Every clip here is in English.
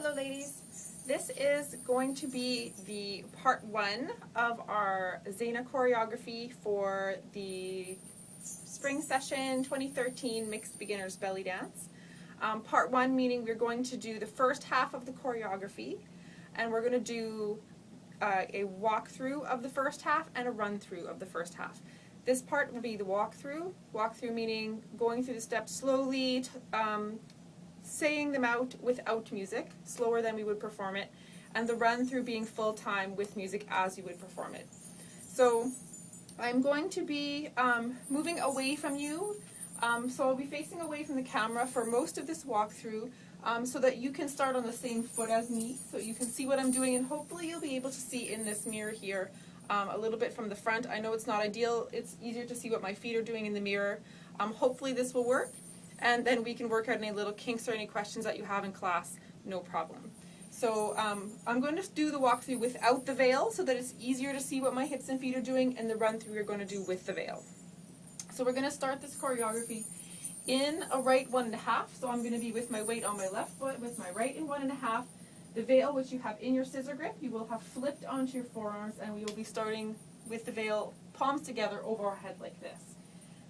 Hello ladies. This is going to be the part 1 of our Zeina choreography for the spring session 2013 Mixed Beginners Belly Dance. Part 1 meaning we're going to do the first half of the choreography, and we're going to do a walkthrough of the first half and a run-through of the first half. This part will be the walkthrough. Walkthrough meaning going through the steps slowly, saying them out without music, slower than we would perform it, and the run-through being full-time with music as you would perform it. So I'm going to be moving away from you, so I'll be facing away from the camera for most of this walkthrough, so that you can start on the same foot as me, so you can see what I'm doing, and hopefully you'll be able to see in this mirror here a little bit from the front. I know it's not ideal, it's easier to see what my feet are doing in the mirror. Hopefully this will work, and then we can work out any little kinks or any questions that you have in class, no problem. So I'm going to do the walkthrough without the veil so that it's easier to see what my hips and feet are doing, and the run-through we're going to do with the veil. So we're going to start this choreography in a right 1.5, so I'm going to be with my weight on my left foot, with my right in 1.5. The veil, which you have in your scissor grip, you will have flipped onto your forearms, and we will be starting with the veil palms together over our head like this.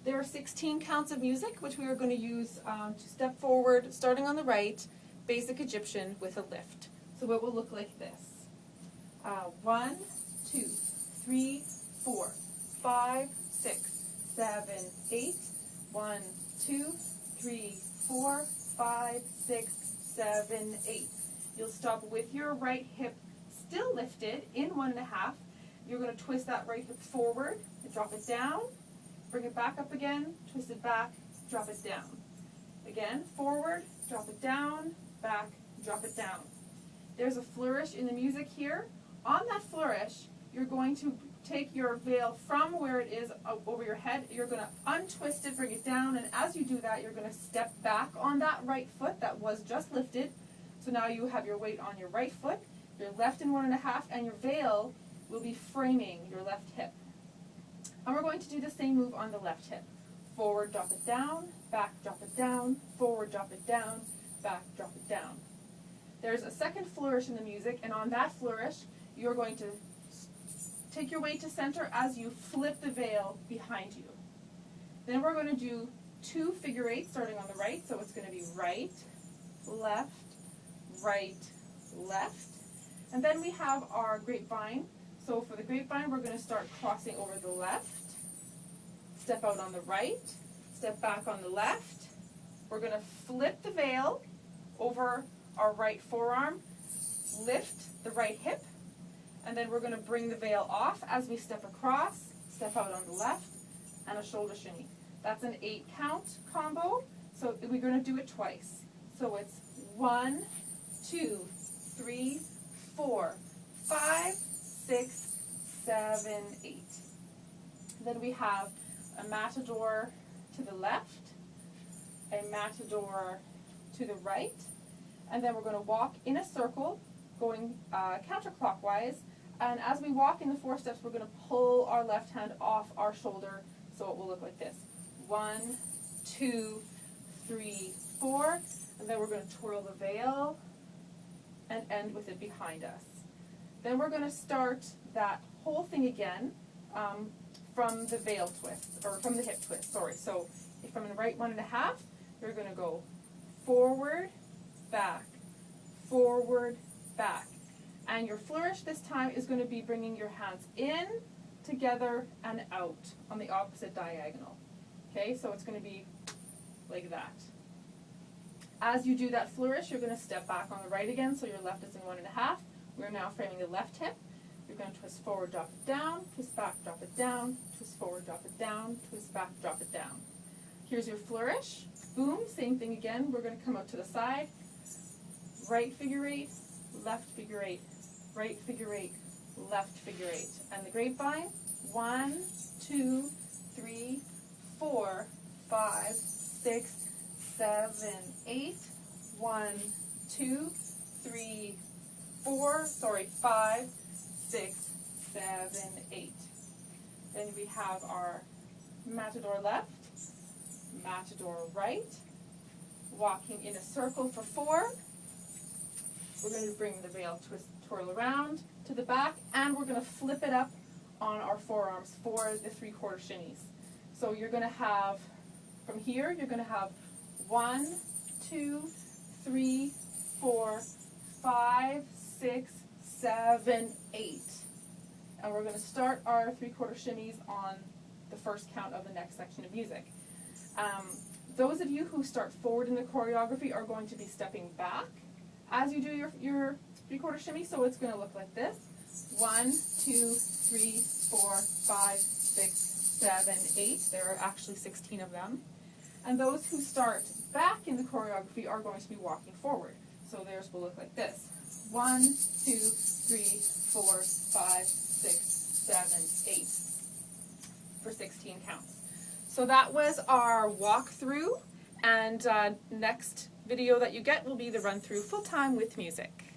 There are 16 counts of music, which we are going to use to step forward, starting on the right, basic Egyptian with a lift. So it will look like this. 1, 2, 3, 4, 5, 6, 7, 8. 1, 2, 3, 4, 5, 6, 7, 8. You'll stop with your right hip still lifted in 1.5. You're going to twist that right hip forward and drop it down. Bring it back up again, twist it back, drop it down. Again, forward, drop it down, back, drop it down. There's a flourish in the music here. On that flourish, you're going to take your veil from where it is over your head. You're going to untwist it, bring it down, and as you do that, you're going to step back on that right foot that was just lifted. So now you have your weight on your right foot, your left in 1.5, and your veil will be framing your left hip. And we're going to do the same move on the left hip. Forward, drop it down, back, drop it down, forward, drop it down, back, drop it down. There's a second flourish in the music, and on that flourish, you're going to take your weight to center as you flip the veil behind you. Then we're going to do 2 figure eights starting on the right, so it's going to be right, left, left. And then we have our grapevine. So for the grapevine, we're going to start crossing over the left, step out on the right, step back on the left. We're going to flip the veil over our right forearm, lift the right hip, and then we're going to bring the veil off as we step across, step out on the left, and a shoulder shimmy. That's an 8 count combo, so we're going to do it twice. So it's 1, 2, 3, 4, 5, 6, 7, 8. Then we have a matador to the left, a matador to the right, and then we're going to walk in a circle going counterclockwise, and as we walk in the 4 steps, we're going to pull our left hand off our shoulder, so it will look like this. 1, 2, 3, 4, and then we're going to twirl the veil and end with it behind us. Then we're going to start that whole thing again from the veil twist, or from the hip twist, sorry. So from the right 1.5, you're going to go forward, back, and your flourish this time is going to be bringing your hands in, together, and out on the opposite diagonal. Okay, so it's going to be like that. As you do that flourish, you're going to step back on the right again, so your left is in 1.5. We're now framing the left hip. You're going to twist forward, drop it down, twist back, drop it down, twist forward, drop it down, twist back, drop it down. Here's your flourish. Boom, same thing again. We're going to come out to the side. Right figure 8, left figure 8, right figure 8, left figure 8. And the grapevine, 1, 2, 3, 4, 5, 6, 7, 8. 1, 2, 3, 4, 5, 6, 7, 8. Then we have our matador left, matador right, walking in a circle for 4, We're going to bring the veil twirl around to the back, and we're going to flip it up on our forearms for the 3/4 shimmies. So you're going to have, from here, you're going to have 1, 2, 3, 4, 5, 6, 7, 8. And we're going to start our 3/4 shimmies on the first count of the next section of music. Those of you who start forward in the choreography are going to be stepping back as you do your 3/4 shimmy, so it's going to look like this. 1, 2, 3, 4, 5, 6, 7, 8. There are actually 16 of them. And those who start back in the choreography are going to be walking forward. So theirs will look like this. 1, 2, 3, 4, 5, 6, 7, 8 for 16 counts. So that was our walkthrough, and next video that you get will be the run through full time with music.